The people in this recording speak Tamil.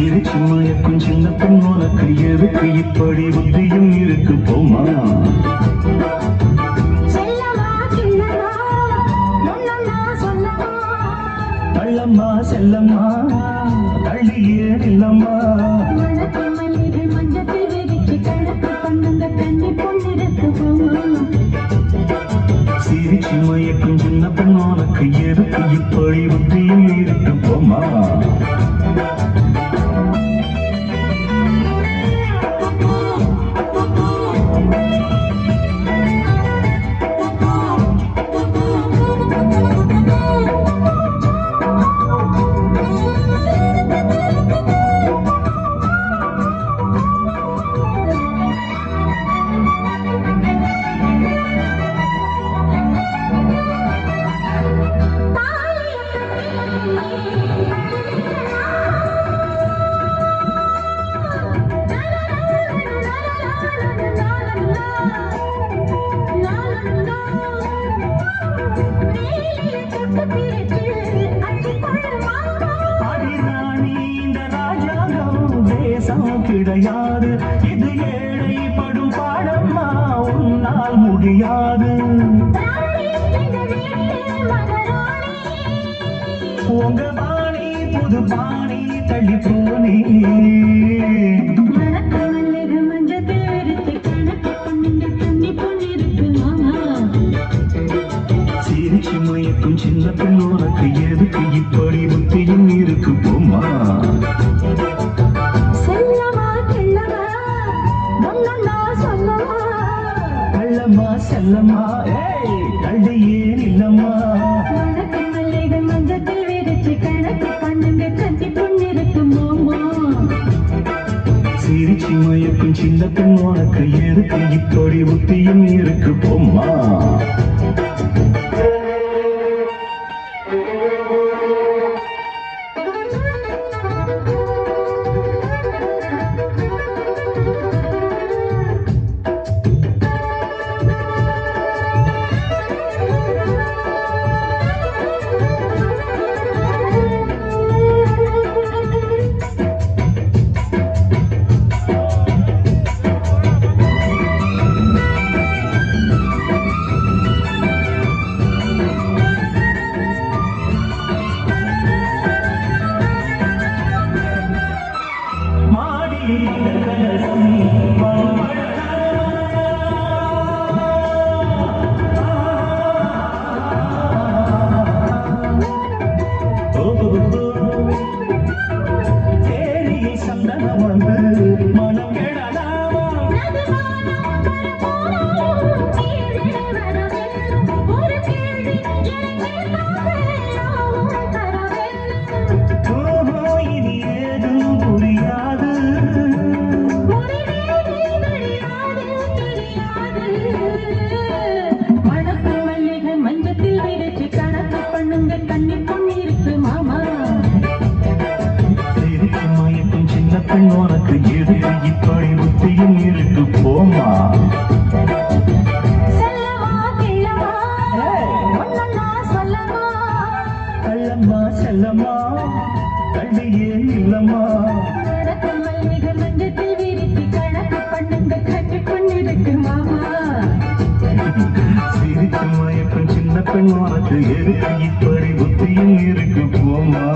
சிரிச்சு மயக்கும் சின்ன பெண் உனக்கு எதுக்கு இப்படி புத்தியும் இருக்கு போமா தள்ளம்மா செல்லம்மா தள்ளியே இல்லம்மா சிரிச்சு மயக்கும் சின்ன பெண் உனக்கு எதுக்கு இப்படி புத்தியும் இருக்கு போமா கிடையாது இது ஏழைப்படும் பாடம்மா உன்னால் முடியாது உங்க பாணி புது பாணி தள்ளி போனே சிரிச்சு மயக்கும் சின்ன பெண் உனக்கு எதுக்கு இப்படி புத்தியும் இருக்கு போமா செல்லம்மா ஏய் கள்ளி ஏன் இல்லம்மா மஞ்சத்தில் விரிச்சு கணக்கு பண்ணுங்க கட்டி பொண்ணிருக்கு மாமா சிரிச்சு மயக்கும் சின்ன பெண் உனக்கு எதுக்கு இப்படி புத்தியும் இருக்கு போம்மா உனக்கு எதுக்கு இப்படி புத்தியும் இருக்கு போமா கள்ளம்மா செல்லம்மா கள்ளியே இல்லம்மா சிரித்து மயக்கும் சின்ன பெண் உனக்கு எதுக்கு இப்படி புத்தியும் இருக்கு போமா